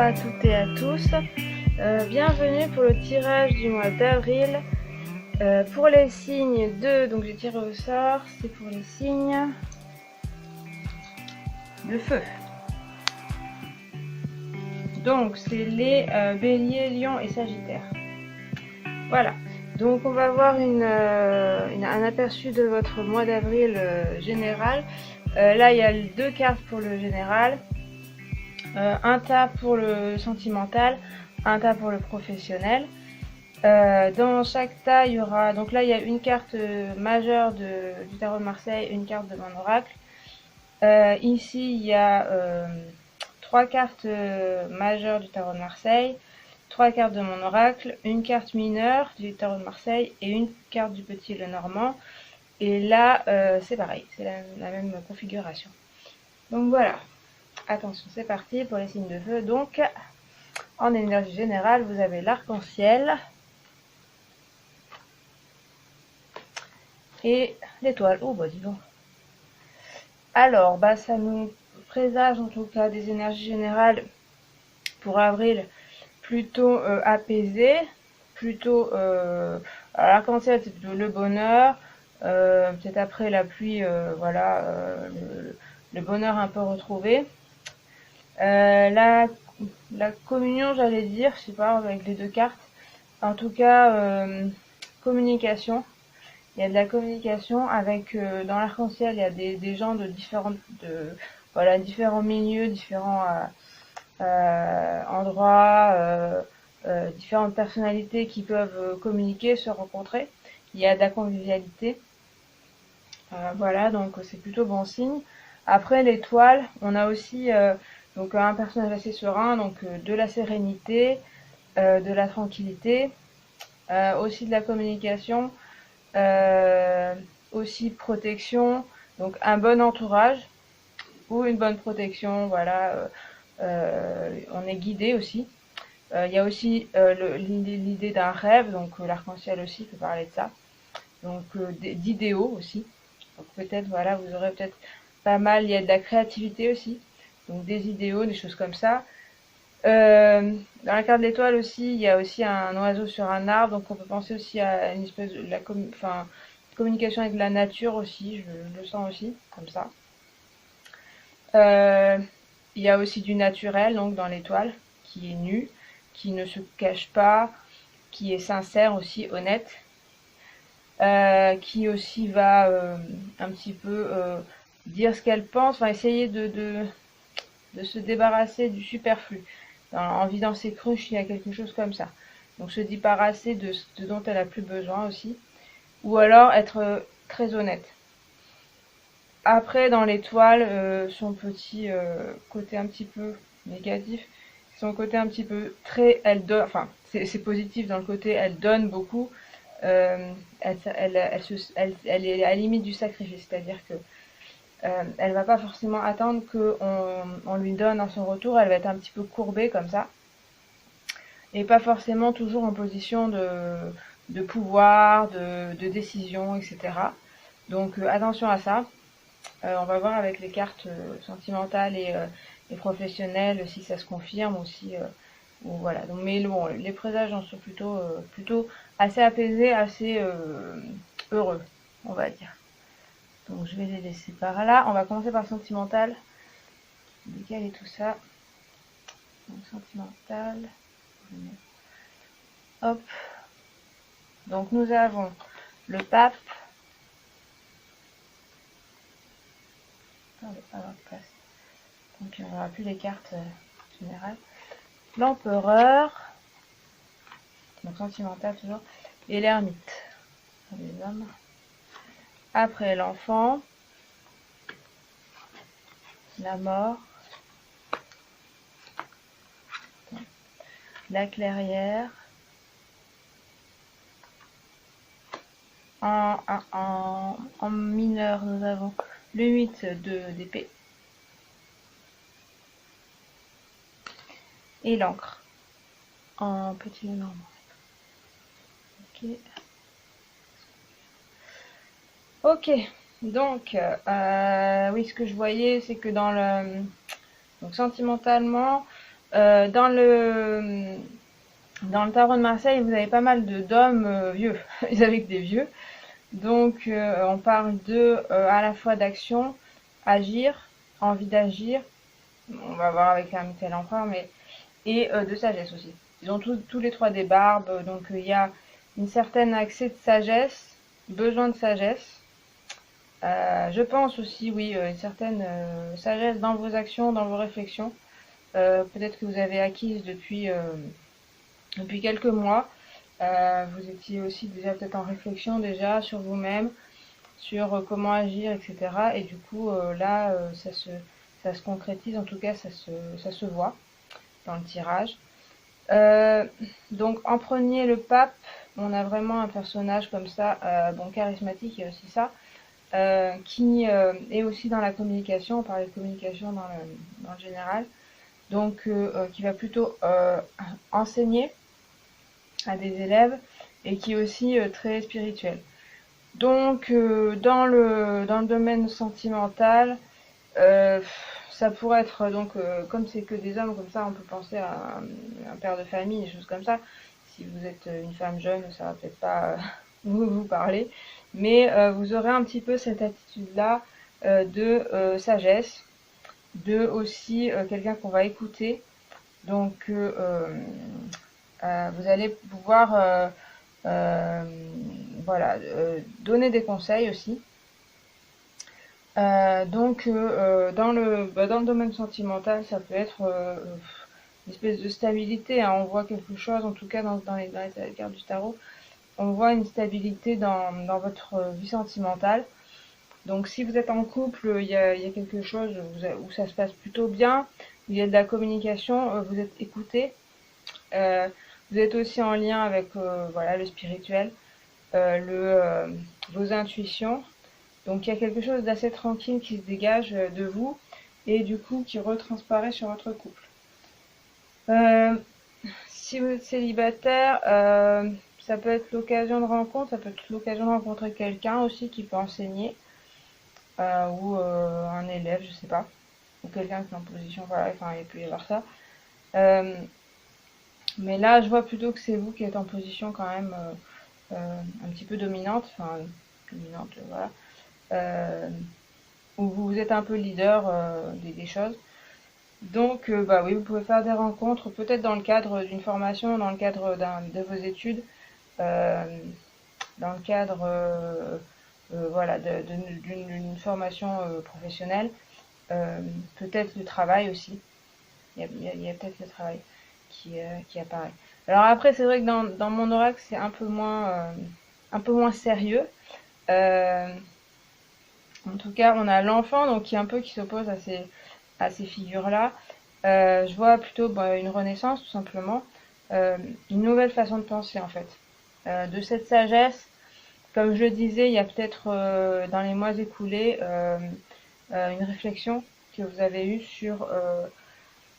à toutes et à tous, bienvenue pour le tirage du mois d'avril. Pour les signes donc j'ai tiré au sort, c'est pour les signes de feu. Donc c'est les béliers, lions et sagittaires. Voilà, donc on va voir un aperçu de votre mois d'avril général. Là il y a 2 cartes pour le général, un tas pour le sentimental, un tas pour le professionnel. Dans chaque tas, il y aura, donc là il y a une carte majeure du tarot de Marseille, une carte de mon oracle. Ici il y a 3 cartes majeures du tarot de Marseille, 3 cartes de mon oracle, une carte mineure du tarot de Marseille et une carte du petit Lenormand. Et là c'est pareil, c'est la même configuration. Donc voilà, attention, c'est parti pour les signes de feu. Donc en énergie générale, vous avez l'arc-en-ciel et l'étoile. Oh bah dis donc. Alors bah ça nous présage en tout cas des énergies générales pour avril plutôt apaisées, plutôt l'arc-en-ciel c'est plutôt le bonheur, peut-être après la pluie, voilà, le bonheur un peu retrouvé. La communion, j'allais dire, je sais pas, avec les 2 cartes. En tout cas, communication. Il y a de la communication avec, dans l'arc-en-ciel, il y a des gens de différents milieux, différents endroits, différentes personnalités qui peuvent communiquer, se rencontrer. Il y a de la convivialité. Voilà, donc c'est plutôt bon signe. Après l'étoile, on a aussi donc un personnage assez serein, donc de la sérénité, de la tranquillité, aussi de la communication, aussi protection, donc un bon entourage ou une bonne protection, voilà, on est guidé aussi. Il y a aussi l'idée d'un rêve, donc l'arc-en-ciel aussi peut parler de ça, donc d'idéaux aussi. Donc peut-être, voilà, vous aurez peut-être pas mal, il y a de la créativité aussi, donc des idéaux, des choses comme ça. Dans la carte de l'étoile aussi, il y a aussi un oiseau sur un arbre, donc on peut penser aussi à une espèce de communication avec la nature aussi, je le sens aussi, comme ça. Il y a aussi du naturel, donc dans l'étoile, qui est nu, qui ne se cache pas, qui est sincère aussi, honnête, qui aussi va un petit peu dire ce qu'elle pense, enfin essayer de se débarrasser du superflu. En vidant ses cruches, il y a quelque chose comme ça. Donc se débarrasser de ce dont elle a plus besoin aussi. Ou alors être très honnête. Après, dans l'étoile, son petit côté un petit peu négatif, son côté un petit peu très, elle donne, enfin, c'est positif dans le côté, elle donne beaucoup, elle est à la limite du sacrifice, c'est-à-dire que elle va pas forcément attendre qu'on lui donne en son retour, elle va être un petit peu courbée comme ça, et pas forcément toujours en position de pouvoir, de décision, etc. Donc attention à ça. On va voir avec les cartes sentimentales et professionnelles si ça se confirme ou si voilà. Donc, mais bon, les présages en sont plutôt assez apaisés, assez heureux, on va dire. Donc je vais les laisser par là. On va commencer par le sentimental. Décaler tout ça. Donc sentimental. Hop. Donc nous avons le pape. Donc il n'y aura plus les cartes générales. L'empereur. Donc sentimental toujours. Et l'ermite. Les hommes. Après l'enfant. La mort. La clairière. En mineur, nous avons le 8 d'épée et l'encre en petit Lenormand. Ok, donc oui, ce que je voyais, c'est que dans le donc sentimentalement, Dans le tarot de Marseille, vous avez pas mal d'hommes vieux. Ils avec des vieux. Donc, on parle à la fois d'action, agir, envie d'agir. On va voir avec un tel empereur, mais et de sagesse aussi. Ils ont tous les trois des barbes, donc il y a une certaine accès de sagesse, besoin de sagesse. Je pense aussi, oui, une certaine sagesse dans vos actions, dans vos réflexions. Peut-être que vous avez acquise depuis quelques mois. Vous étiez aussi déjà peut-être en réflexion déjà sur vous-même, sur comment agir, etc. Et du coup, là, ça se concrétise, en tout cas, ça se voit dans le tirage. Euh, donc en premier, le pape, on a vraiment un personnage comme ça, bon, charismatique, il y a aussi ça, qui est aussi dans la communication, on parlait de communication dans le général, donc qui va plutôt enseigner à des élèves et qui est aussi très spirituel. Donc dans le domaine sentimental, euh, ça pourrait être donc comme c'est que des hommes comme ça, on peut penser à un père de famille, des choses comme ça. Si vous êtes une femme jeune, ça va peut-être pas vous parler, mais vous aurez un petit peu cette attitude-là de sagesse, de aussi quelqu'un qu'on va écouter. Donc vous allez pouvoir euh, voilà, donner des conseils aussi. Dans le domaine sentimental, ça peut être une espèce de stabilité, hein. On voit quelque chose, en tout cas dans les cartes du tarot, on voit une stabilité dans votre vie sentimentale. Donc si vous êtes en couple, il y a quelque chose où ça se passe plutôt bien, où il y a de la communication, vous êtes écouté, euh, vous êtes aussi en lien avec voilà, le spirituel, vos intuitions. Donc il y a quelque chose d'assez tranquille qui se dégage de vous et du coup qui retransparaît sur votre couple. Euh, Si vous êtes célibataire, ça peut être l'occasion de rencontre, ça peut être l'occasion de rencontrer quelqu'un aussi qui peut enseigner, ou un élève, je sais pas, ou quelqu'un qui est en position, voilà, enfin il peut y avoir ça. Euh, mais là, je vois plutôt que c'est vous qui êtes en position quand même un petit peu dominante, enfin dominante, voilà, euh, où vous êtes un peu leader des choses. Donc, bah oui, vous pouvez faire des rencontres, peut-être dans le cadre d'une formation, dans le cadre de vos études, euh, dans le cadre voilà, d'une formation professionnelle, euh, peut-être le travail aussi. Il y a peut-être le travail qui apparaît. Alors après, c'est vrai que dans mon oracle, c'est un peu moins sérieux. Euh, En tout cas, on a l'enfant donc qui s'oppose à ces figures-là. Je vois plutôt bah, une renaissance tout simplement, une nouvelle façon de penser en fait. De cette sagesse, comme je le disais, il y a peut-être dans les mois écoulés une réflexion que vous avez eue sur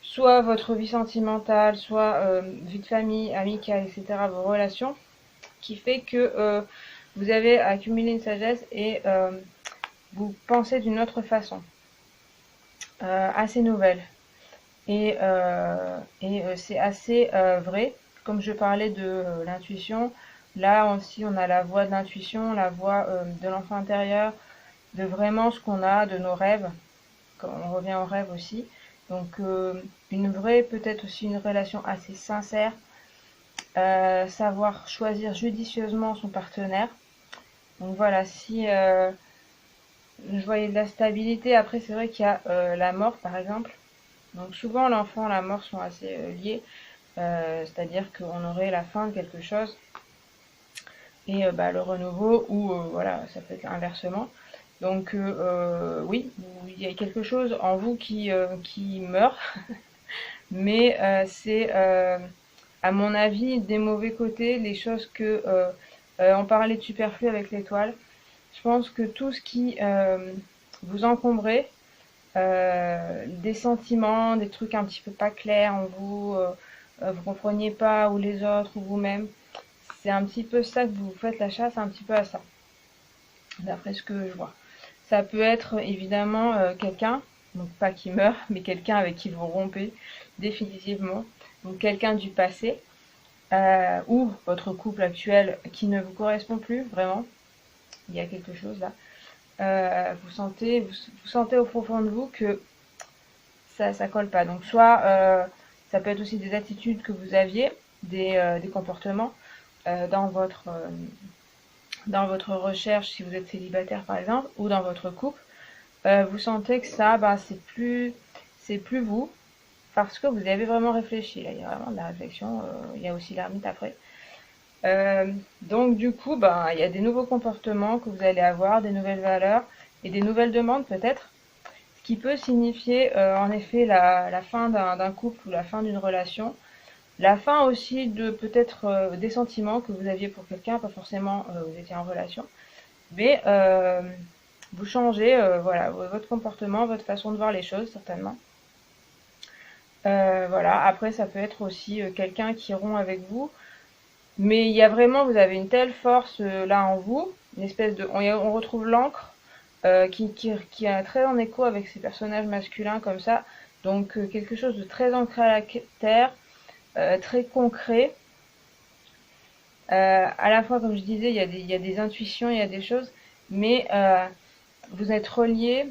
soit votre vie sentimentale, soit vie de famille, amicale, etc., vos relations, qui fait que vous avez accumulé une sagesse et vous pensez d'une autre façon, assez nouvelle. Et c'est assez vrai. Comme je parlais de l'intuition, là aussi on a la voix de l'intuition, la voix de l'enfant intérieur, de vraiment ce qu'on a, de nos rêves. On revient aux rêves aussi. Donc une vraie, peut-être aussi une relation assez sincère, savoir choisir judicieusement son partenaire. Donc voilà, si je voyais de la stabilité, après c'est vrai qu'il y a la mort par exemple. Donc souvent l'enfant et la mort sont assez liés, c'est-à-dire qu'on aurait la fin de quelque chose et bah, le renouveau ou voilà, ça peut être inversement. Donc oui, il y a quelque chose en vous qui meurt, mais c'est à mon avis des mauvais côtés, les choses que on parlait de superflu avec l'étoile. Je pense que tout ce qui vous encombrait, des sentiments, des trucs un petit peu pas clairs en vous, vous compreniez pas, ou les autres, ou vous-même. C'est un petit peu ça que vous faites la chasse, un petit peu à ça, d'après ce que je vois. Ça peut être évidemment quelqu'un, donc pas qui meurt, mais quelqu'un avec qui vous rompez, définitivement. Donc quelqu'un du passé ou votre couple actuel qui ne vous correspond plus vraiment. Il y a quelque chose là. Vous sentez au profond de vous que ça colle pas. Donc soit ça peut être aussi des attitudes que vous aviez, des comportements dans votre recherche si vous êtes célibataire par exemple, ou dans votre couple. Vous sentez que ça, c'est plus vous, parce que vous avez vraiment réfléchi. Là, il y a vraiment de la réflexion. Il y a aussi l'ermite après. Donc du coup, il y a des nouveaux comportements que vous allez avoir, des nouvelles valeurs et des nouvelles demandes peut-être, ce qui peut signifier en effet la fin d'un couple ou la fin d'une relation, la fin aussi de peut-être des sentiments que vous aviez pour quelqu'un, pas forcément vous étiez en relation, mais vous changez voilà, votre comportement, votre façon de voir les choses certainement. Voilà, après ça peut être aussi quelqu'un qui rompt avec vous. Mais il y a vraiment, vous avez une telle force là en vous, une espèce de, on retrouve l'encre qui est très en écho avec ces personnages masculins comme ça. Donc quelque chose de très ancré à la terre, très concret. À la fois, comme je disais, il y a des intuitions, il y a des choses, mais vous êtes relié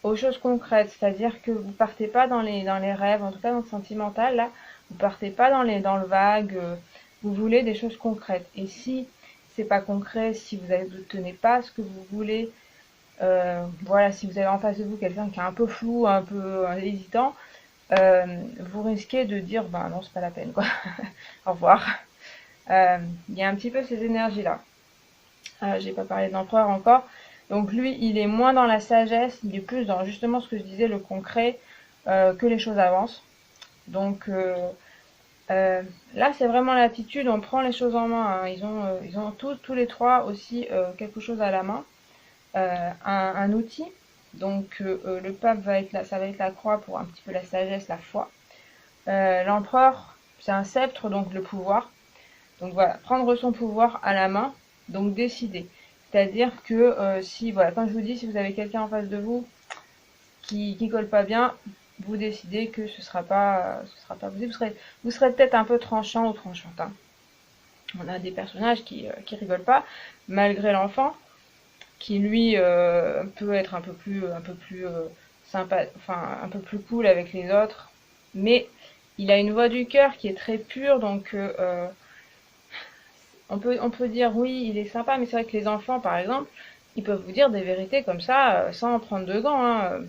aux choses concrètes, c'est-à-dire que vous partez pas dans les rêves, en tout cas dans le sentimental, là, vous partez pas dans le vague, vous voulez des choses concrètes. Et si c'est pas concret, si vous n'obtenez pas ce que vous voulez, voilà, si vous avez en face de vous quelqu'un qui est un peu flou, un peu hésitant, vous risquez de dire, ben non, c'est pas la peine, quoi. Au revoir. Il y a un petit peu ces énergies-là. J'ai pas parlé de l'empereur encore. Donc lui, il est moins dans la sagesse, il est plus dans justement ce que je disais, le concret, que les choses avancent. Donc là, c'est vraiment l'attitude, on prend les choses en main. Hein. Ils ont tous les trois aussi quelque chose à la main, un outil. Donc le pape va être là, ça va être la croix pour un petit peu la sagesse, la foi. L'empereur, c'est un sceptre, donc le pouvoir. Donc voilà, prendre son pouvoir à la main, donc décider. C'est-à-dire que si, voilà, comme je vous dis, si vous avez quelqu'un en face de vous qui colle pas bien, vous décidez que ce sera pas possible. Vous serez peut-être un peu tranchant ou tranchante. Hein. On a des personnages qui rigolent pas, malgré l'enfant, qui lui peut être un peu plus sympa, enfin un peu plus cool avec les autres, mais il a une voix du cœur qui est très pure, donc on peut dire oui, il est sympa, mais c'est vrai que les enfants, par exemple, ils peuvent vous dire des vérités comme ça, sans en prendre de gants. Hein.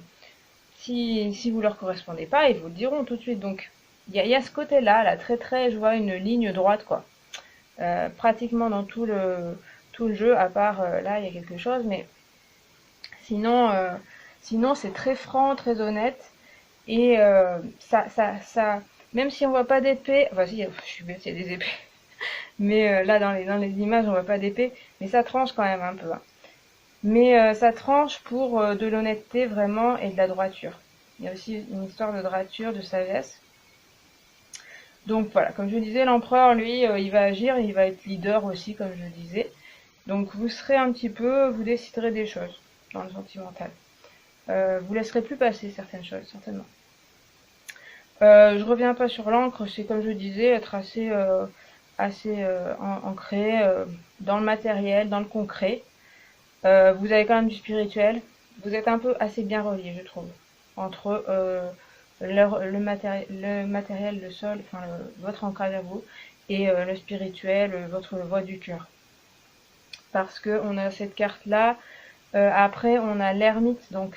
Si vous leur correspondez pas, ils vous le diront tout de suite. Donc, il y a ce côté-là, là, très, je vois une ligne droite, quoi. Pratiquement dans tout le jeu, à part là, il y a quelque chose, mais sinon, sinon c'est très franc, très honnête, et même si on voit pas d'épée, enfin si, je suis bête, il y a des épées, mais là, dans les images, on voit pas d'épée, mais ça tranche quand même un peu. Hein. Mais ça tranche pour de l'honnêteté vraiment et de la droiture. Il y a aussi une histoire de droiture, de sagesse. Donc voilà, comme je disais, l'empereur, lui, il va agir, il va être leader aussi, comme je le disais. Donc vous serez un petit peu, vous déciderez des choses dans le sentimental. Vous laisserez plus passer certaines choses, certainement. Je reviens pas sur l'encre, c'est comme je disais, être assez ancré dans le matériel, dans le concret. Vous avez quand même du spirituel. Vous êtes un peu assez bien relié, je trouve, entre le matériel, le sol, enfin votre ancrage à vous, et le spirituel, votre voix du cœur. Parce que on a cette carte-là. Après, on a l'ermite, donc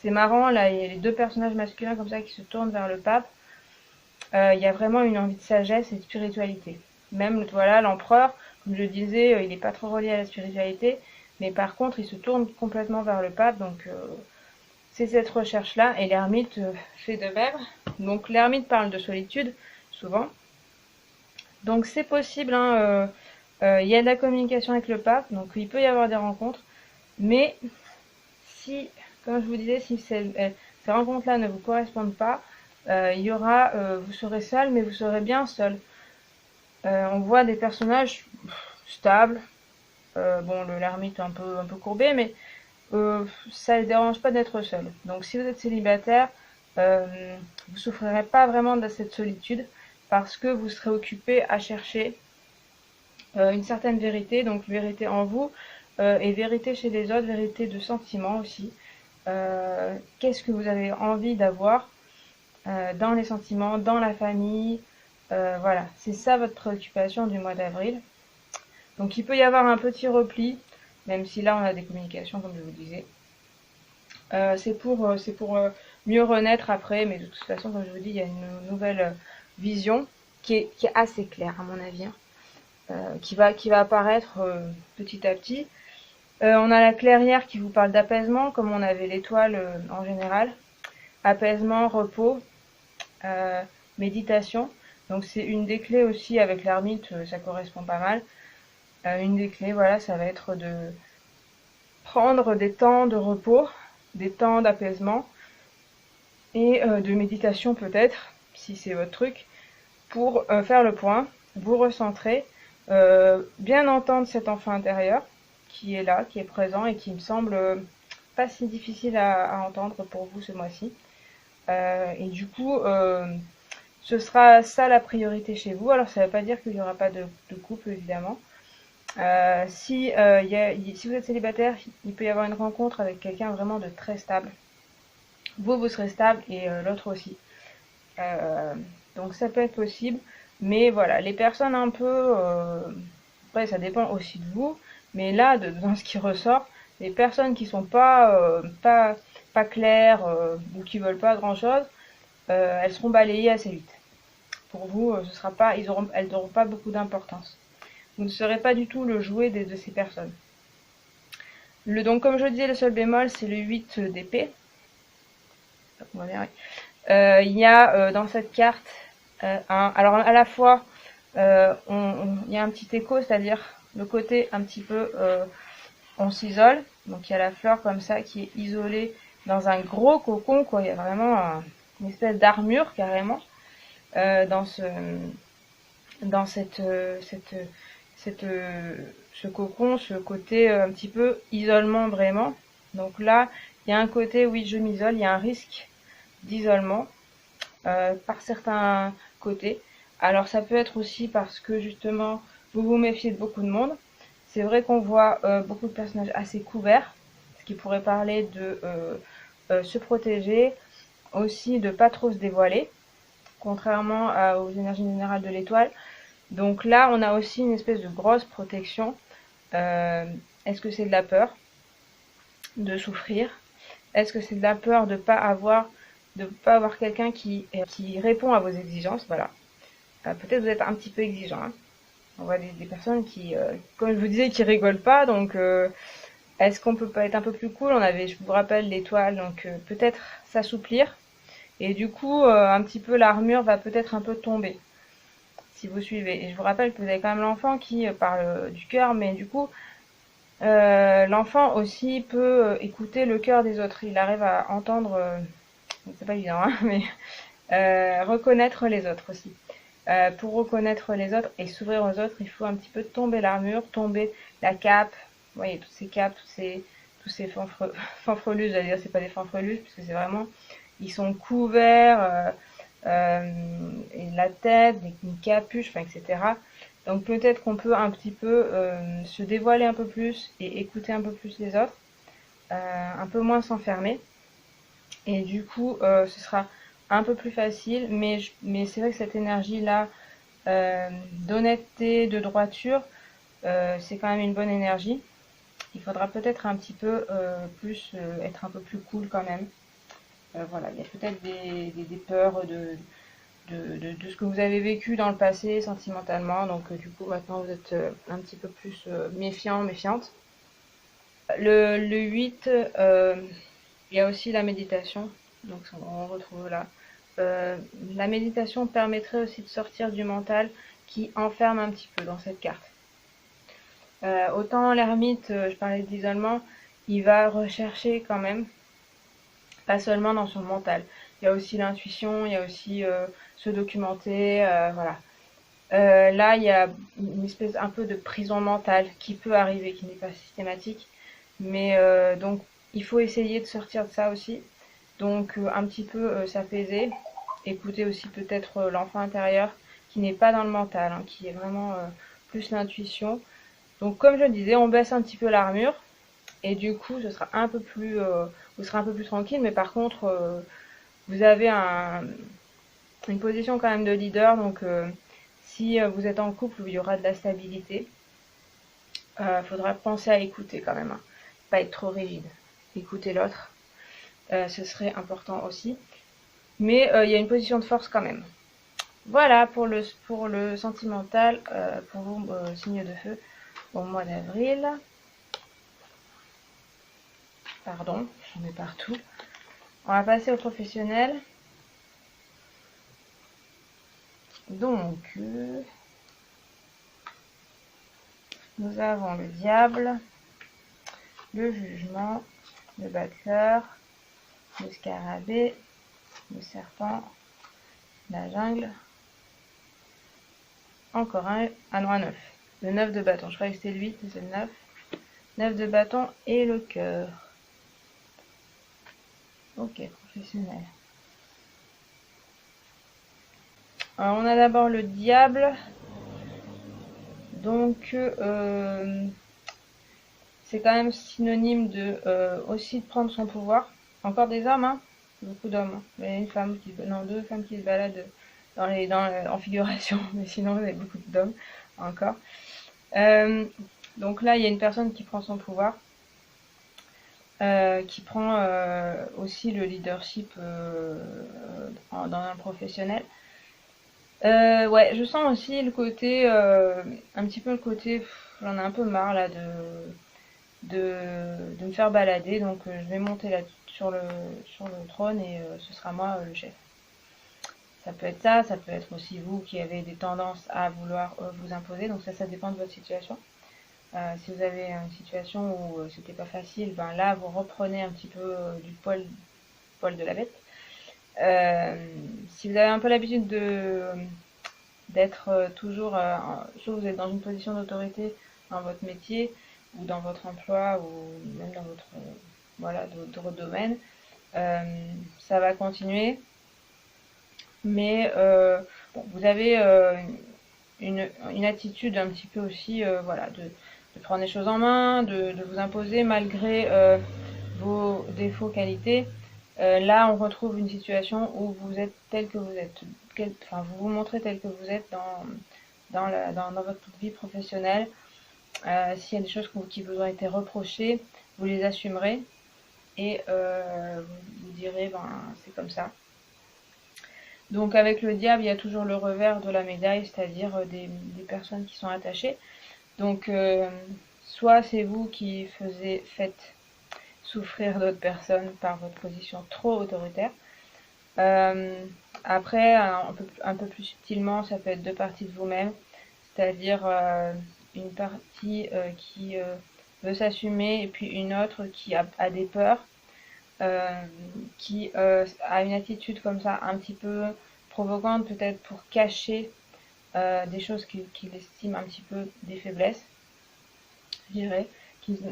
c'est marrant, là, il y a les deux personnages masculins comme ça qui se tournent vers le pape. Il y a vraiment une envie de sagesse et de spiritualité. Même, voilà, l'empereur, comme je le disais, il n'est pas trop relié à la spiritualité, mais par contre, il se tourne complètement vers le pape, donc c'est cette recherche-là, et l'ermite fait de même. Donc l'ermite parle de solitude, souvent. Donc c'est possible, hein, il y a de la communication avec le pape, donc il peut y avoir des rencontres, mais si, comme je vous disais, si ces rencontres-là ne vous correspondent pas, il y aura, vous serez seul, mais vous serez bien seul. On voit des personnages stables, bon, l'ermite un peu courbé, mais ça ne dérange pas d'être seul. Donc si vous êtes célibataire, vous souffrirez pas vraiment de cette solitude parce que vous serez occupé à chercher une certaine vérité, donc vérité en vous et vérité chez les autres, vérité de sentiment aussi. Qu'est-ce que vous avez envie d'avoir dans les sentiments, dans la famille, voilà, c'est ça votre préoccupation du mois d'avril. Donc il peut y avoir un petit repli, même si là on a des communications comme je vous disais. C'est pour mieux renaître après, mais de toute façon, comme je vous dis, il y a une nouvelle vision qui est assez claire à mon avis, hein, qui va apparaître petit à petit. On a la clairière qui vous parle d'apaisement, comme on avait l'étoile en général. Apaisement, repos, méditation. Donc c'est une des clés aussi avec l'ermite, ça correspond pas mal. Une des clés, voilà, ça va être de prendre des temps de repos, des temps d'apaisement et de méditation peut-être, si c'est votre truc, pour faire le point, vous recentrer, bien entendre cet enfant intérieur qui est là, qui est présent et qui me semble pas si difficile à entendre pour vous ce mois-ci. Et du coup, ce sera ça la priorité chez vous. Alors ça ne veut pas dire qu'il n'y aura pas de couple évidemment. Si vous êtes célibataire, il peut y avoir une rencontre avec quelqu'un vraiment de très stable. Vous serez stable et l'autre aussi. Donc ça peut être possible. Mais voilà, les personnes un peu... après, ça dépend aussi de vous. Mais là, dans ce qui ressort, les personnes qui sont pas claires ou qui veulent pas grand-chose, elles seront balayées assez vite. Pour vous, ce sera pas, elles n'auront pas beaucoup d'importance. Vous ne serez pas du tout le jouet de ces personnes. Donc, comme je disais, le sol bémol, c'est le 8 d'épée. On va bien, oui. Il y a dans cette carte alors à la fois, il y a un petit écho, c'est-à-dire le côté un petit peu, on s'isole. Donc il y a la fleur comme ça qui est isolée dans un gros cocon, quoi. Il y a vraiment une espèce d'armure carrément dans ce cocon, ce côté un petit peu isolement vraiment. Donc là, il y a un côté, oui, je m'isole, il y a un risque d'isolement par certains côtés. Alors ça peut être aussi parce que justement, vous vous méfiez de beaucoup de monde. C'est vrai qu'on voit beaucoup de personnages assez couverts, ce qui pourrait parler de se protéger, aussi de pas trop se dévoiler, contrairement aux énergies minérales de l'étoile. Donc là, on a aussi une espèce de grosse protection. Est-ce que c'est de la peur de souffrir? Est-ce que c'est de la peur de pas avoir quelqu'un qui répond à vos exigences? Voilà. Peut-être vous êtes un petit peu exigeant, hein. On voit des personnes qui, comme je vous disais, qui rigolent pas. Donc, est-ce qu'on peut pas être un peu plus cool? Je vous rappelle l'étoile, donc peut-être s'assouplir. Et du coup, un petit peu l'armure va peut-être un peu tomber, si vous suivez. Et je vous rappelle que vous avez quand même l'enfant qui parle du cœur, mais du coup, l'enfant aussi peut écouter le cœur des autres. Il arrive à entendre, c'est pas évident, hein, mais reconnaître les autres aussi. Pour reconnaître les autres et s'ouvrir aux autres, il faut un petit peu tomber l'armure, tomber la cape. Vous voyez, toutes ces capes, tous ces fanfreluches, j'allais dire, c'est pas des fanfreluches, parce que c'est vraiment, ils sont couverts, et la tête, une capuche, enfin, etc. Donc peut-être qu'on peut un petit peu se dévoiler un peu plus et écouter un peu plus les autres, un peu moins s'enfermer. Et du coup, ce sera un peu plus facile, mais c'est vrai que cette énergie-là, d'honnêteté, de droiture, c'est quand même une bonne énergie. Il faudra peut-être un petit peu plus être un peu plus cool quand même. Voilà, il y a peut-être des peurs de ce que vous avez vécu dans le passé sentimentalement, donc du coup maintenant vous êtes un petit peu plus méfiant, méfiante. Le 8, il y a aussi la méditation, donc on retrouve là. La méditation permettrait aussi de sortir du mental qui enferme un petit peu dans cette carte. Autant l'ermite, je parlais d'isolement, il va rechercher quand même, pas seulement dans son mental. Il y a aussi l'intuition, il y a aussi se documenter, voilà. Là, il y a une espèce un peu de prison mentale qui peut arriver, qui n'est pas systématique. Mais donc, il faut essayer de sortir de ça aussi. Donc un petit peu s'apaiser, écouter aussi peut-être l'enfant intérieur qui n'est pas dans le mental, hein, qui est vraiment plus l'intuition. Donc comme je disais, on baisse un petit peu l'armure et du coup ce sera un peu plus, vous serez un peu plus tranquille, mais par contre vous avez une position quand même de leader, donc si vous êtes en couple où il y aura de la stabilité, faudra penser à écouter quand même, hein. Pas être trop rigide, écouter l'autre, ce serait important aussi. Mais il y a une position de force quand même. Voilà pour le sentimental, pour vous, signe de feu, au mois d'avril. Pardon, j'en mets partout. On va passer au professionnel. Donc, nous avons le diable, le jugement, le battleur, le scarabée, le serpent, la jungle, encore un, ah non, un 9. Le 9 de bâton, je croyais que c'était le 8, mais c'est le 9. 9 de bâton et le cœur. Ok, professionnel. Alors, on a d'abord le diable. Donc, c'est quand même synonyme de aussi de prendre son pouvoir. Encore des hommes, hein, beaucoup d'hommes. Il y a une femme qui, non, deux femmes qui se baladent en figuration, mais sinon il y a beaucoup d'hommes encore. Donc là, il y a une personne qui prend son pouvoir, qui prend aussi le leadership dans un professionnel. Ouais, je sens aussi le côté, un petit peu le côté, j'en ai un peu marre là de me faire balader, donc je vais monter là sur le trône et ce sera moi le chef. Ça peut être ça, ça peut être aussi vous qui avez des tendances à vouloir vous imposer, donc ça dépend de votre situation. Si vous avez une situation où c'était pas facile, ben là vous reprenez un petit peu du poil de la bête. Si vous avez un peu l'habitude d'être toujours, soit vous êtes dans une position d'autorité dans votre métier ou dans votre emploi ou même dans votre voilà d'autres domaines, ça va continuer, mais bon, vous avez une attitude un petit peu aussi voilà de prendre les choses en main, de vous imposer malgré vos défauts qualités. Là, on retrouve une situation où vous êtes tel que vous êtes, enfin, vous vous montrez tel que vous êtes dans votre vie professionnelle. S'il y a des choses qui vous ont été reprochées, vous les assumerez et vous direz, ben, c'est comme ça. Donc avec le diable, il y a toujours le revers de la médaille, c'est-à-dire des personnes qui sont attachées. Donc soit c'est vous qui faites souffrir d'autres personnes par votre position trop autoritaire. Après, un peu plus subtilement, ça peut être deux parties de vous-même, c'est-à-dire une partie qui veut s'assumer et puis une autre qui a des peurs, qui a une attitude comme ça un petit peu provocante, peut-être pour cacher des choses qu'il estime un petit peu des faiblesses, je dirais,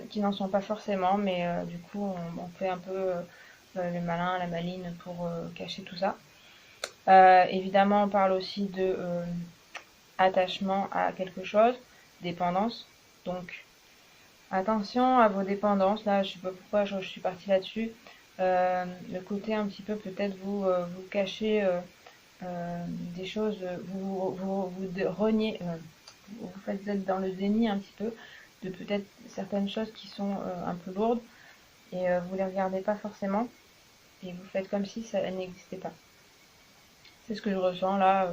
qui n'en sont pas forcément, mais du coup on fait un peu le malin, la maline pour cacher tout ça. Évidemment, on parle aussi de attachement à quelque chose, dépendance. Donc, attention à vos dépendances. Là, je sais pas pourquoi je suis partie là-dessus. Le côté un petit peu, peut-être vous cachez des choses, vous reniez, vous faites être dans le déni un petit peu de peut-être certaines choses qui sont un peu lourdes et vous les regardez pas forcément et vous faites comme si ça n'existait pas. C'est ce que je ressens là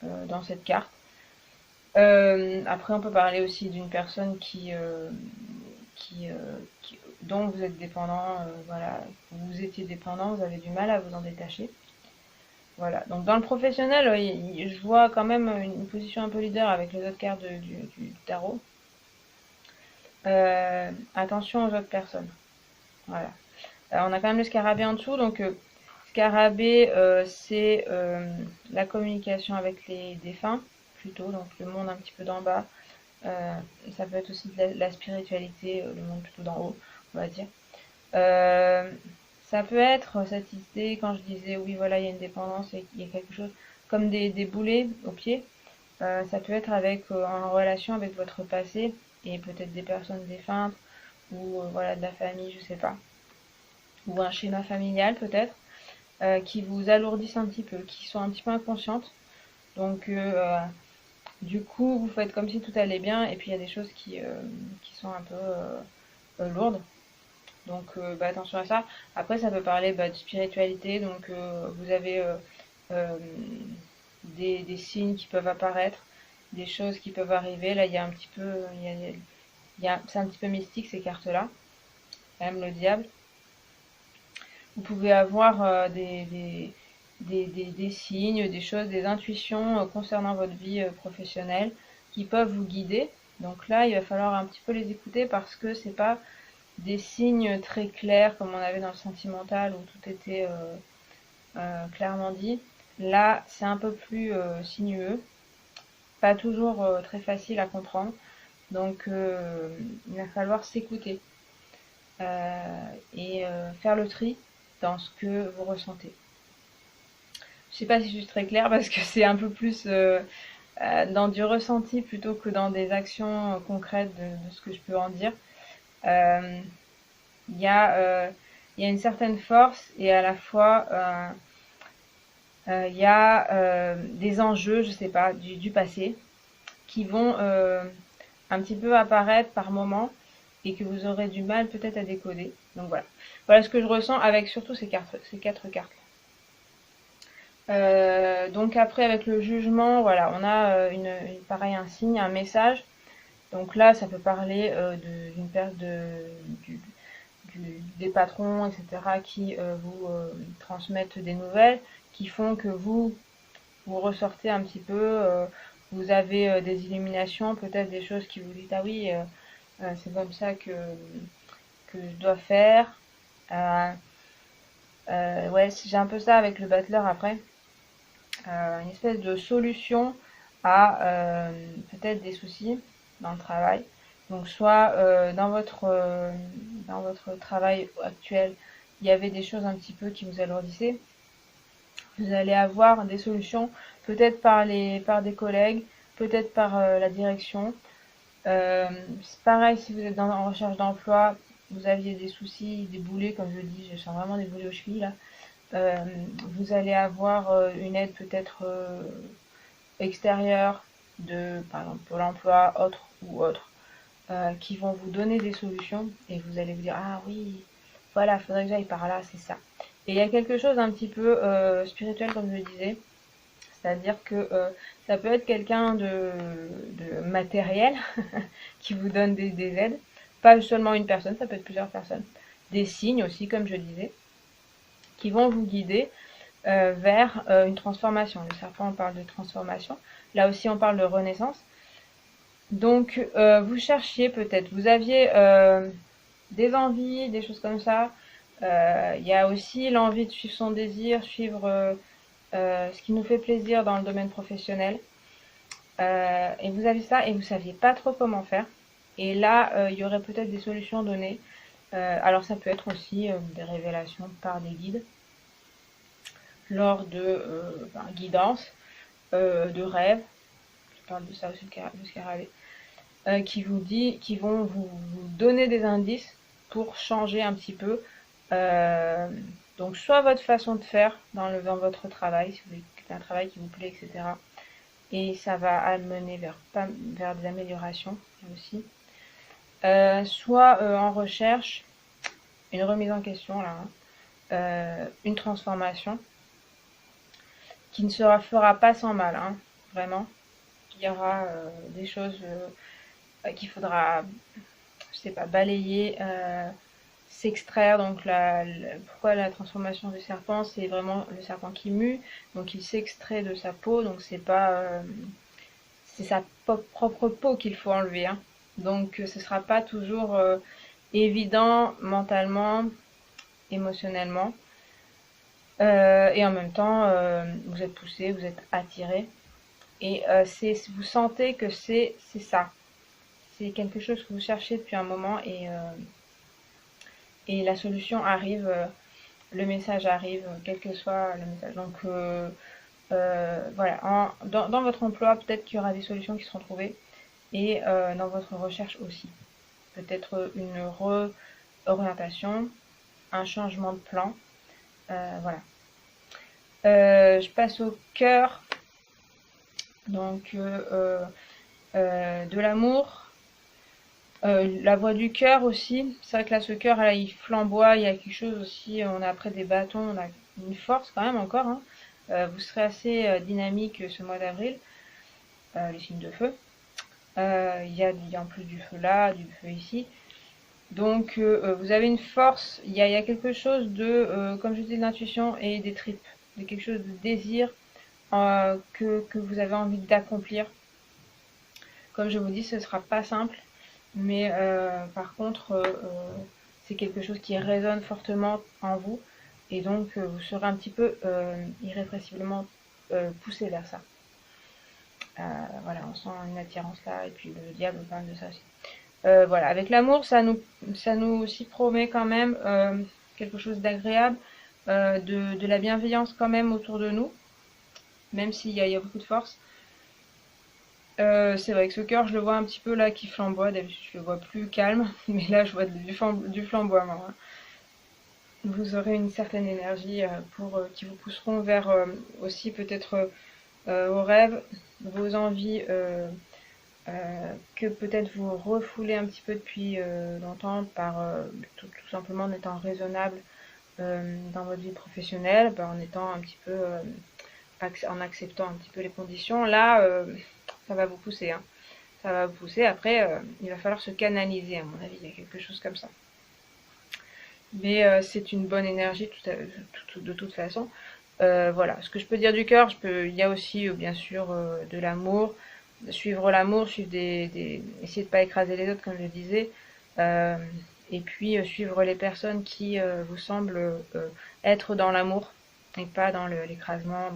dans cette carte. Après, on peut parler aussi d'une personne dont vous êtes dépendant, voilà, vous étiez dépendant, vous avez du mal à vous en détacher. Voilà, donc dans le professionnel, je vois quand même une position un peu leader avec les autres cartes du tarot. Attention aux autres personnes. Voilà. On a quand même le scarabée en dessous, donc scarabée, c'est la communication avec les défunts, plutôt, donc le monde un petit peu d'en bas. Ça peut être aussi de la spiritualité, le monde plutôt d'en haut, on va dire. Euh, Ça peut être cette idée, quand je disais oui, voilà, il y a une dépendance et il y a quelque chose comme des boulets au pied. Ça peut être avec en relation avec votre passé et peut-être des personnes défuntes ou voilà de la famille, je sais pas, ou un schéma familial peut-être qui vous alourdissent un petit peu, qui sont un petit peu inconscientes. Donc du coup, vous faites comme si tout allait bien et puis il y a des choses qui sont un peu lourdes. Donc bah, attention à ça. Après, ça peut parler bah, de spiritualité. Donc vous avez euh, des signes qui peuvent apparaître, des choses qui peuvent arriver. Là, il y a un petit peu, c'est un petit peu mystique ces cartes-là. Même le diable. Vous pouvez avoir des signes, des choses, des intuitions concernant votre vie professionnelle qui peuvent vous guider. Donc là, il va falloir un petit peu les écouter parce que c'est pas des signes très clairs comme on avait dans le sentimental où tout était clairement dit. Là, c'est un peu plus sinueux, pas toujours très facile à comprendre. Donc, il va falloir s'écouter et faire le tri dans ce que vous ressentez. Je sais pas si je suis très claire parce que c'est un peu plus dans du ressenti plutôt que dans des actions concrètes de ce que je peux en dire. Euh, Il y a, il y a une certaine force et à la fois il y a des enjeux, je sais pas, du passé qui vont un petit peu apparaître par moment et que vous aurez du mal peut-être à décoder. Donc voilà. Voilà ce que je ressens avec surtout ces quatre cartes. Donc après avec le jugement, voilà, on a pareil un signe, un message. Donc là, ça peut parler d'une perte des patrons, etc., qui vous transmettent des nouvelles, qui font que vous ressortez un petit peu, vous avez des illuminations, peut-être des choses qui vous disent ah oui, c'est comme ça que je dois faire. Euh, ouais, j'ai un peu ça avec le battleur après. Une espèce de solution à peut-être des soucis dans le travail. Donc soit dans votre travail actuel, il y avait des choses un petit peu qui vous alourdissaient. Vous allez avoir des solutions, peut-être par des collègues, peut-être par la direction. C'est pareil si vous êtes en recherche d'emploi, vous aviez des soucis, des boulets, comme je le dis, je sens vraiment des boulets aux chevilles là. Euh, Vous allez avoir une aide peut-être extérieure de, par exemple, Pôle emploi, autre, qui vont vous donner des solutions et vous allez vous dire, ah oui, voilà, faudrait que j'aille par là, c'est ça. Et il y a quelque chose d'un petit peu spirituel, comme je le disais, c'est-à-dire que ça peut être quelqu'un de matériel qui vous donne des aides, pas seulement une personne, ça peut être plusieurs personnes. Des signes aussi, comme je disais, qui vont vous guider vers une transformation. Le serpent, on parle de transformation. Là aussi, on parle de renaissance. Donc, vous cherchiez peut-être, vous aviez des envies, des choses comme ça. Il y a aussi l'envie de suivre son désir, suivre ce qui nous fait plaisir dans le domaine professionnel. Et vous avez ça et vous saviez pas trop comment faire. Et là, il y aurait peut-être des solutions données. Alors ça peut être aussi des révélations par des guides lors de guidance, de rêves. Je parle de ça aussi le scarabée. Qui vont vous donner des indices pour changer un petit peu. Euh, donc soit votre façon de faire dans votre travail, si vous avez un travail qui vous plaît, etc. Et ça va amener vers des améliorations aussi. Soit en recherche, une remise en question là, hein, une transformation qui ne fera pas sans mal, hein, vraiment. Il y aura des choses qu'il faudra, je sais pas, balayer, s'extraire. Donc pourquoi la transformation du serpent, c'est vraiment le serpent qui mue, donc il s'extrait de sa peau, donc c'est pas c'est sa propre peau qu'il faut enlever, hein. Donc ce sera pas toujours évident mentalement, émotionnellement. Et en même temps, vous êtes poussé, vous êtes attiré. Et vous sentez que c'est ça. C'est quelque chose que vous cherchez depuis un moment et la solution arrive, le message arrive, quel que soit le message. Donc voilà, dans votre emploi, peut-être qu'il y aura des solutions qui seront trouvées, et dans votre recherche aussi. Peut-être une réorientation, un changement de plan. Voilà. Je passe au cœur. Donc de l'amour. La voix du cœur aussi. C'est vrai que là, ce cœur, là, il flamboie. Il y a quelque chose aussi. On a après des bâtons. On a une force quand même encore. Hein. Vous serez assez dynamique ce mois d'avril. Les signes de feu. Il y a en plus du feu là, du feu ici. Donc vous avez une force, il y a quelque chose de, comme je dis, de l'intuition et des tripes, de quelque chose de désir que vous avez envie d'accomplir. Comme je vous dis, ce ne sera pas simple, mais par contre, c'est quelque chose qui résonne fortement en vous, et donc vous serez un petit peu irrépressiblement poussé vers ça. Voilà, on sent une attirance là, et puis le diable parle de ça aussi. Voilà, avec l'amour, ça nous aussi promet quand même quelque chose d'agréable, de la bienveillance quand même autour de nous, même s'il y a beaucoup de force. C'est vrai que ce cœur, je le vois un petit peu là qui flamboie. D'habitude, je le vois plus calme, mais là, je vois du flamboiement. Hein. Vous aurez une certaine énergie qui vous pousseront vers aussi peut-être vos rêves, vos envies. Que peut-être vous refoulez un petit peu depuis longtemps par tout simplement en étant raisonnable dans votre vie professionnelle, en étant un petit peu en acceptant un petit peu les conditions. Là, ça va vous pousser. Hein. Ça va vous pousser. Après, il va falloir se canaliser, à mon avis. Il y a quelque chose comme ça. Mais c'est une bonne énergie de toute façon. Voilà. Ce que je peux dire du cœur, il y a aussi bien sûr de l'amour. Suivre l'amour, essayer de pas écraser les autres comme je le disais, et puis suivre les personnes qui vous semblent être dans l'amour et pas dans l'écrasement,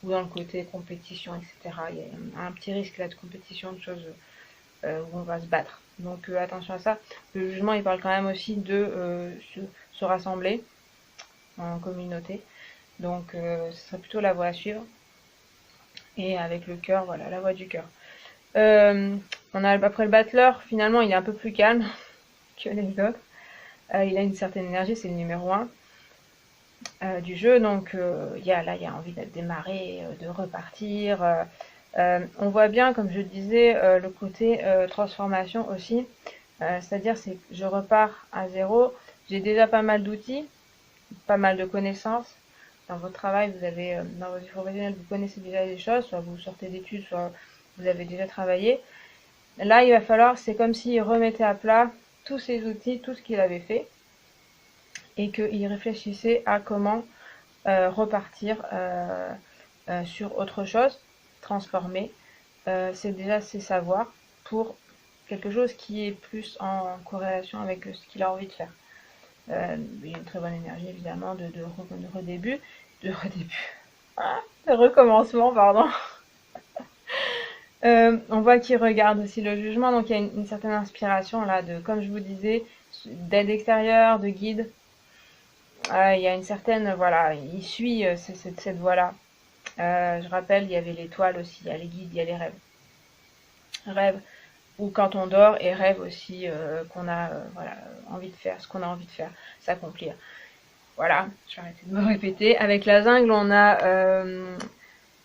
ou dans le côté compétition, etc. Il y a un petit risque là de compétition, de choses où on va se battre. Donc attention à ça. Le jugement, il parle quand même aussi de se rassembler en communauté. Donc ce serait plutôt la voie à suivre. Et avec le cœur, voilà, la voix du cœur. On a après le battleur, finalement, il est un peu plus calme que les autres. Il a une certaine énergie, c'est le numéro 1 du jeu. Donc, il y a envie de démarrer, de repartir. On voit bien, comme je disais, le côté transformation aussi. C'est-à-dire, c'est je repars à zéro. J'ai déjà pas mal d'outils, pas mal de connaissances. Dans votre travail, dans votre vie professionnelle, vous connaissez déjà des choses, soit vous sortez d'études, soit vous avez déjà travaillé. Là, il va falloir, c'est comme s'il remettait à plat tous ses outils, tout ce qu'il avait fait, et qu'il réfléchissait à comment repartir sur autre chose, transformer ses savoirs pour quelque chose qui est plus en corrélation avec ce qu'il a envie de faire. Il y a une très bonne énergie évidemment de recommencement, pardon. On voit qu'il regarde aussi le jugement, donc il y a une certaine inspiration là, comme je vous disais, d'aide extérieure, de guide. Il y a une certaine, voilà, il suit cette voie-là. Je rappelle, il y avait l'étoile aussi, il y a les guides, il y a les rêves. Rêves, ou quand on dort, et rêve aussi qu'on a envie de faire, ce qu'on a envie de faire, s'accomplir. Voilà, je vais arrêter de me répéter. Avec la jungle, on a...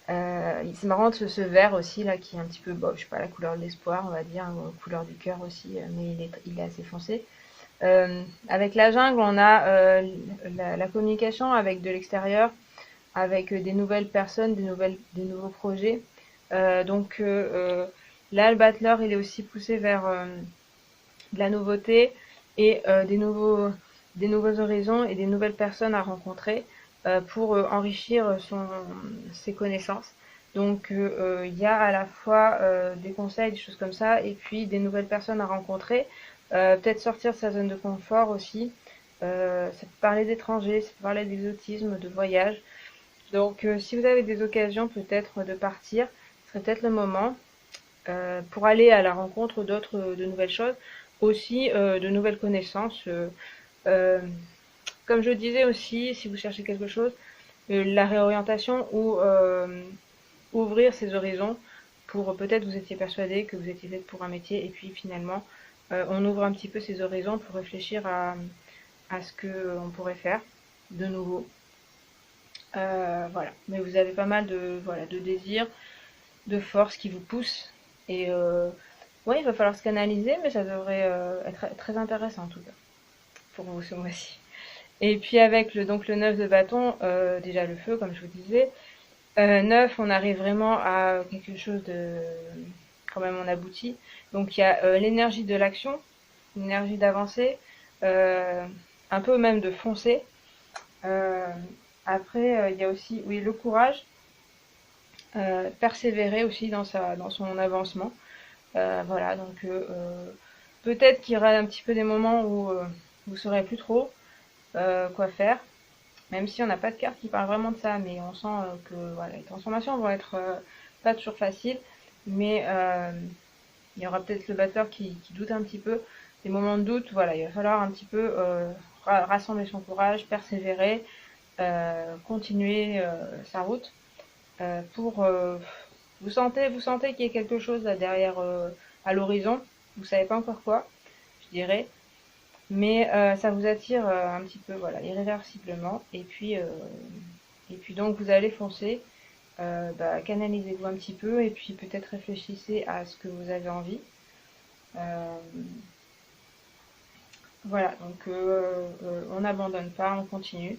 c'est marrant ce vert aussi là qui est un petit peu, je sais pas, la couleur de l'espoir, on va dire, couleur du cœur aussi, mais il est assez foncé. Avec la jungle, on a la communication avec de l'extérieur, avec des nouvelles personnes, des nouveaux projets. Donc là, le battleur, il est aussi poussé vers de la nouveauté et des nouveaux horizons et des nouvelles personnes à rencontrer pour enrichir ses connaissances. Donc il y a à la fois des conseils, des choses comme ça, et puis des nouvelles personnes à rencontrer. Peut-être sortir de sa zone de confort aussi. Ça peut parler d'étrangers, ça peut parler d'exotisme, de voyage. Donc si vous avez des occasions peut-être de partir, ce serait peut-être le moment pour aller à la rencontre de nouvelles choses, aussi de nouvelles connaissances. Euh, Comme je disais aussi, si vous cherchez quelque chose, la réorientation ou ouvrir ses horizons pour peut-être vous étiez persuadé que vous étiez fait pour un métier et puis finalement on ouvre un petit peu ses horizons pour réfléchir à ce que on pourrait faire de nouveau. Voilà, mais vous avez pas mal de voilà de désirs, de force qui vous poussent et ouais, il va falloir se canaliser, mais ça devrait être très intéressant en tout cas pour vous ce mois-ci. Et puis avec le 9 de bâton, déjà le feu, comme je vous disais. 9, on arrive vraiment à quelque chose de... Quand même, on aboutit. Donc il y a l'énergie de l'action, l'énergie d'avancer, euh, un peu même de foncer. Euh, Après, il y a aussi, oui, le courage, persévérer aussi dans son avancement. Voilà, donc peut-être qu'il y aura un petit peu des moments où vous ne saurez plus trop quoi faire. Même si on n'a pas de carte qui parle vraiment de ça, mais on sent que voilà, les transformations vont être pas toujours faciles, mais il y aura peut-être le batteur qui doute un petit peu. Des moments de doute, voilà, il va falloir un petit peu rassembler son courage, persévérer, continuer sa route pour vous sentez qu'il y a quelque chose là derrière à l'horizon. Vous savez pas encore quoi, je dirais, mais ça vous attire un petit peu, voilà, irréversiblement. Et puis donc vous allez foncer, canalisez-vous un petit peu et puis peut-être réfléchissez à ce que vous avez envie. Euh, voilà, donc on n'abandonne pas, on continue.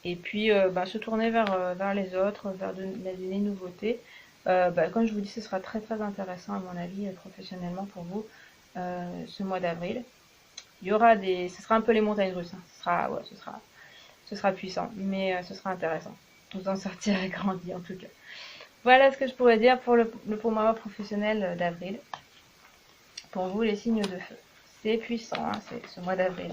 Et puis se tourner vers les autres, vers les nouveautés. Comme je vous dis, ce sera très très intéressant à mon avis professionnellement pour vous ce mois d'avril. Il y aura ce sera un peu les montagnes russes, hein. Ouais, ce sera puissant, mais ce sera intéressant. Vous en sortirez grandi en tout cas. Voilà ce que je pourrais dire pour pour mois professionnel d'avril. Pour vous, les signes de feu. C'est puissant, hein, c'est ce mois d'avril.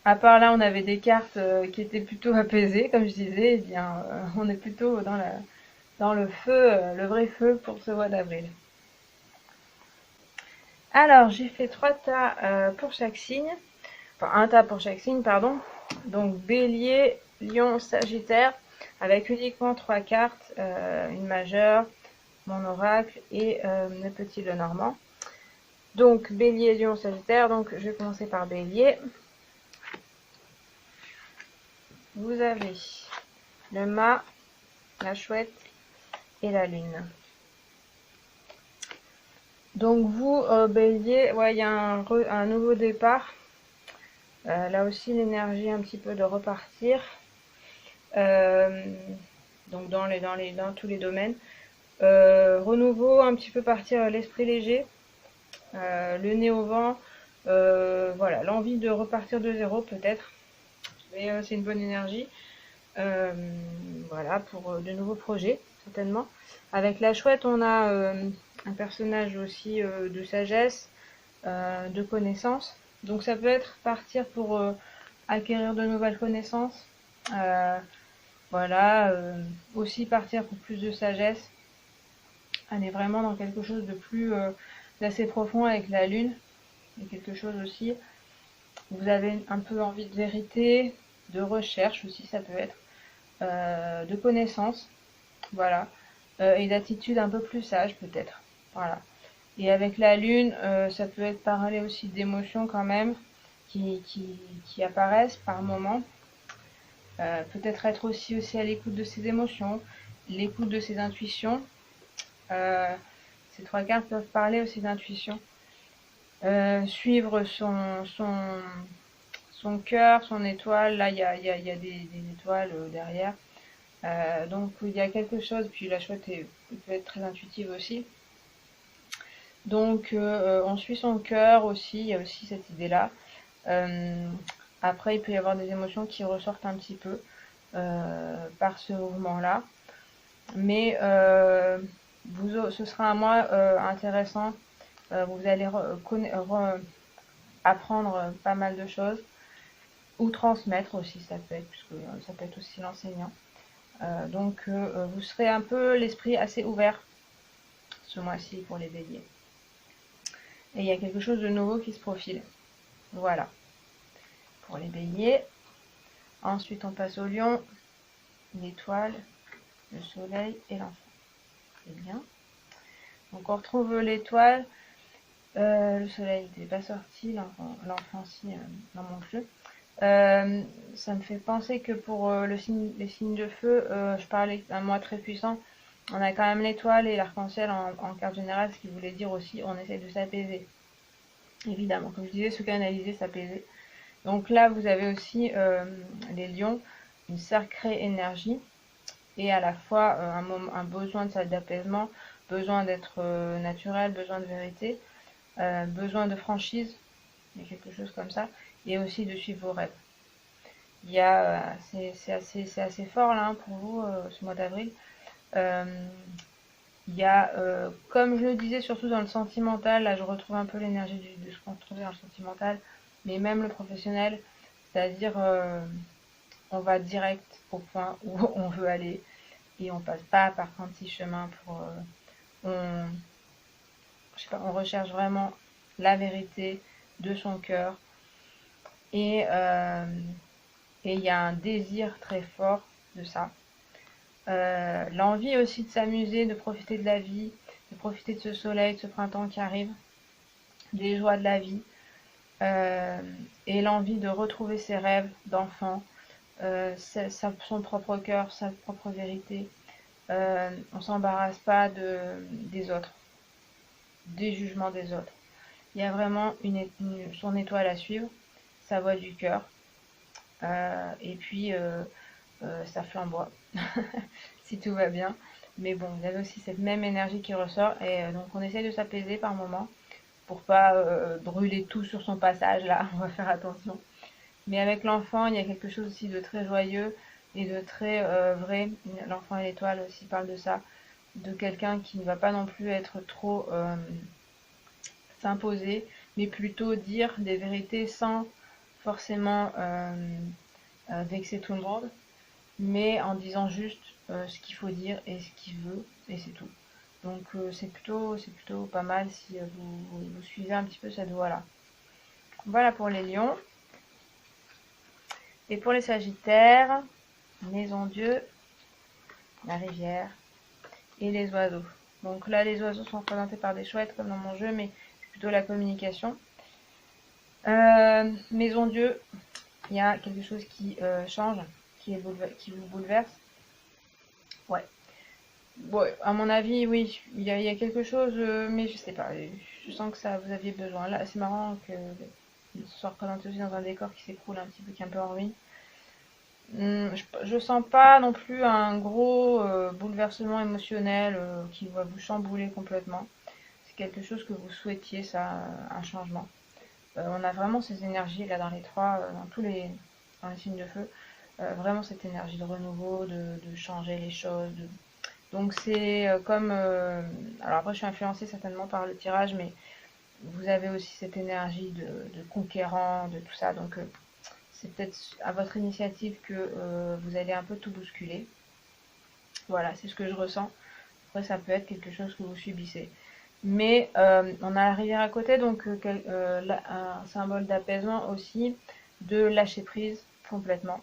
À part là, on avait des cartes qui étaient plutôt apaisées, comme je disais, eh bien, on est plutôt dans le feu, le vrai feu pour ce mois d'avril. Alors, j'ai fait 3 tas pour chaque signe, enfin un tas pour chaque signe, pardon. Donc Bélier, Lion, Sagittaire, avec uniquement 3 cartes, une majeure, mon oracle et le petit Lenormand. Donc Bélier, Lion, Sagittaire, donc je vais commencer par Bélier. Vous avez le mât, la chouette et la lune. Donc vous, Bélier, ouais, il y a un nouveau départ. Là aussi, l'énergie un petit peu de repartir. Euh, donc dans tous les domaines. Renouveau, un petit peu partir l'esprit léger, le nez au vent. Voilà, l'envie de repartir de zéro peut-être. Mais c'est une bonne énergie. Euh, voilà, pour de nouveaux projets, certainement. Avec la chouette, on a un personnage aussi de sagesse, de connaissances. Donc ça peut être partir pour acquérir de nouvelles connaissances. Euh, voilà, aussi partir pour plus de sagesse. Aller vraiment dans quelque chose de plus d'assez profond avec la lune. Il y a quelque chose aussi. Vous avez un peu envie de vérité, de recherche aussi, ça peut être. De connaissances, voilà, et d'attitude un peu plus sage peut-être, voilà. Et avec la lune, ça peut être parler aussi d'émotions quand même qui apparaissent par moments. Peut-être être aussi à l'écoute de ses émotions, l'écoute de ses intuitions. Euh, Ces 3 cartes peuvent parler aussi d'intuition. Suivre son cœur, son étoile. Là, il y a des étoiles derrière. Donc il y a quelque chose, puis la chouette peut être très intuitive aussi. Donc on suit son cœur aussi, il y a aussi cette idée-là. Euh, Après, il peut y avoir des émotions qui ressortent un petit peu par ce mouvement-là. Mais ce sera un mois intéressant. Vous allez apprendre pas mal de choses. Ou transmettre aussi, ça peut être, puisque ça peut être aussi l'enseignant. Donc vous serez un peu l'esprit assez ouvert ce mois-ci pour les béliers. Et il y a quelque chose de nouveau qui se profile. Voilà. pour les béliers. Ensuite, on passe au lion, l'étoile, le soleil et l'enfant. C'est bien. Donc, on retrouve l'étoile. Le soleil n'était pas sorti, l'enfant si dans mon jeu. Ça me fait penser que pour les signes de feu, je parlais d'un mois très puissant. On a quand même l'étoile et l'arc-en-ciel en carte générale, ce qui voulait dire aussi on essaie de s'apaiser. Évidemment, comme je disais, se canaliser, s'apaiser. Donc là, vous avez aussi les lions, une sacrée énergie et à la fois un besoin d'apaisement, besoin d'être naturel, besoin de vérité, besoin de franchise, il y a quelque chose comme ça, et aussi de suivre vos rêves. Il y a, c'est assez fort là hein, pour vous ce mois d'avril. Il y a, comme je le disais, surtout dans le sentimental, là je retrouve un peu l'énergie de ce qu'on trouvait dans le sentimental, mais même le professionnel, c'est-à-dire on va direct au point où on veut aller et on passe pas par 36 chemins pour je sais pas, on recherche vraiment la vérité de son cœur et il y a un désir très fort de ça. L'envie aussi de s'amuser, de profiter de la vie, de profiter de ce soleil, de ce printemps qui arrive, des joies de la vie, et l'envie de retrouver ses rêves d'enfant, son propre cœur, sa propre vérité. On s'embarrasse pas des autres, des jugements des autres. Il y a vraiment son étoile à suivre, sa voix du cœur, et puis ça flamboie, si tout va bien. Mais bon, il y a aussi cette même énergie qui ressort, et donc on essaie de s'apaiser par moment, pour pas brûler tout sur son passage, là, on va faire attention. Mais avec l'enfant, il y a quelque chose aussi de très joyeux et de très vrai. L'enfant et l'étoile aussi parlent de ça, de quelqu'un qui ne va pas non plus être trop s'imposer, mais plutôt dire des vérités sans forcément vexer tout le monde, mais en disant juste ce qu'il faut dire et ce qu'il veut, et c'est tout. Donc c'est plutôt pas mal si vous suivez un petit peu cette voie-là. Voilà pour les lions. Et pour les sagittaires, maison Dieu, la rivière et les oiseaux. Donc là, les oiseaux sont représentés par des chouettes comme dans mon jeu, mais c'est plutôt la communication. Maison Dieu, il y a quelque chose qui change, qui vous bouleverse. Ouais. Bon, à mon avis, oui, il y a quelque chose, mais je sais pas. Je sens que ça, vous aviez besoin. Là, c'est marrant que ce soit représenté aussi dans un décor qui s'écroule un petit peu, qui est un peu en ruine. Je sens pas non plus un gros bouleversement émotionnel qui va vous chambouler complètement. C'est quelque chose que vous souhaitiez, ça, un changement. On a vraiment ces énergies là dans les trois, dans les signes de feu. Vraiment cette énergie de renouveau, de changer les choses. Donc c'est comme... alors après je suis influencée certainement par le tirage, mais vous avez aussi cette énergie de conquérant, de tout ça. Donc c'est peut-être à votre initiative que vous allez un peu tout bousculer. Voilà, c'est ce que je ressens. Après, ça peut être quelque chose que vous subissez. Mais on a la rivière à côté, donc un symbole d'apaisement aussi, de lâcher prise complètement.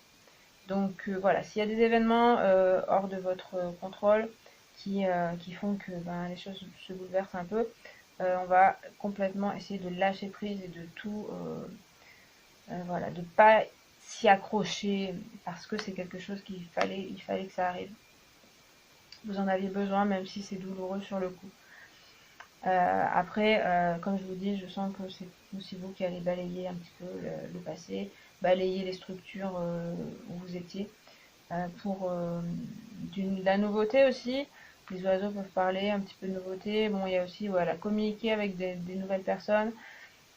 Donc voilà, s'il y a des événements hors de votre contrôle qui font que les choses se bouleversent un peu, on va complètement essayer de lâcher prise et de tout... voilà, de pas s'y accrocher parce que c'est quelque chose il fallait que ça arrive. Vous en aviez besoin, même si c'est douloureux sur le coup. Après, comme je vous dis, je sens que c'est aussi vous qui allez balayer un petit peu le passé, balayer les structures où vous étiez, pour de la nouveauté aussi. Les oiseaux peuvent parler un petit peu de nouveauté. Bon, il y a aussi voilà, communiquer avec des nouvelles personnes,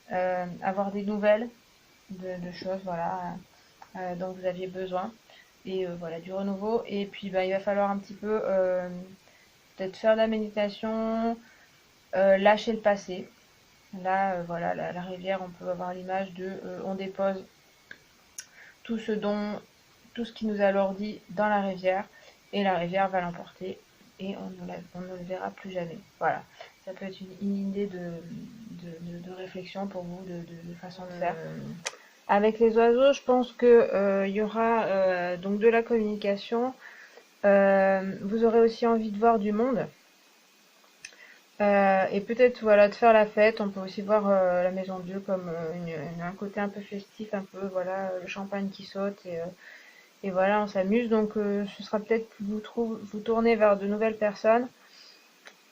avoir des nouvelles de choses voilà, dont vous aviez besoin. Et voilà, du renouveau. Et puis, il va falloir un petit peu peut-être faire de la méditation, lâcher le passé. Là, voilà, la rivière, on peut avoir l'image de on dépose tout ce qui nous a alourdi dans la rivière, et la rivière va l'emporter, et on ne le verra plus jamais. Voilà, ça peut être une idée de réflexion pour vous, de façon de faire. Avec les oiseaux, je pense que il y aura donc de la communication. Vous aurez aussi envie de voir du monde. Et peut-être voilà de faire la fête. On peut aussi voir la Maison Dieu comme un côté un peu festif, un peu voilà le champagne qui saute et voilà on s'amuse. Donc ce sera peut-être vous tourner vers de nouvelles personnes,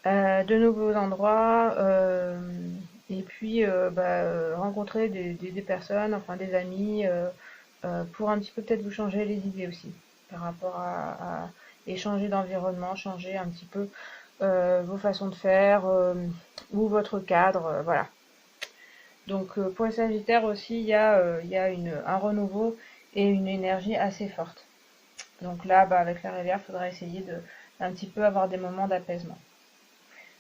de nouveaux endroits et puis rencontrer des personnes, enfin des amis pour un petit peu peut-être vous changer les idées aussi par rapport à échanger d'environnement, changer un petit peu vos façons de faire ou votre cadre, voilà. Donc pour les Sagittaires aussi, il y a un renouveau et une énergie assez forte. Donc là, avec la rivière, il faudra essayer de un petit peu avoir des moments d'apaisement.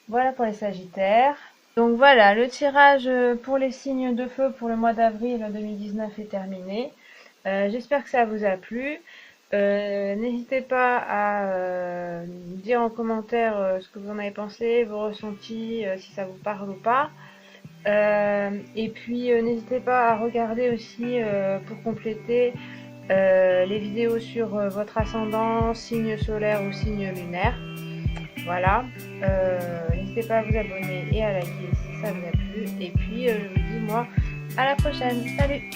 Voilà pour les Sagittaires. Donc voilà, le tirage pour les signes de feu pour le mois d'avril 2019 est terminé. J'espère que ça vous a plu. N'hésitez pas à dire en commentaire ce que vous en avez pensé, vos ressentis, si ça vous parle ou pas. Et puis n'hésitez pas à regarder aussi pour compléter les vidéos sur votre ascendant, signe solaire ou signe lunaire. Voilà. N'hésitez pas à vous abonner et à liker si ça vous a plu. Et puis je vous dis moi à la prochaine. Salut!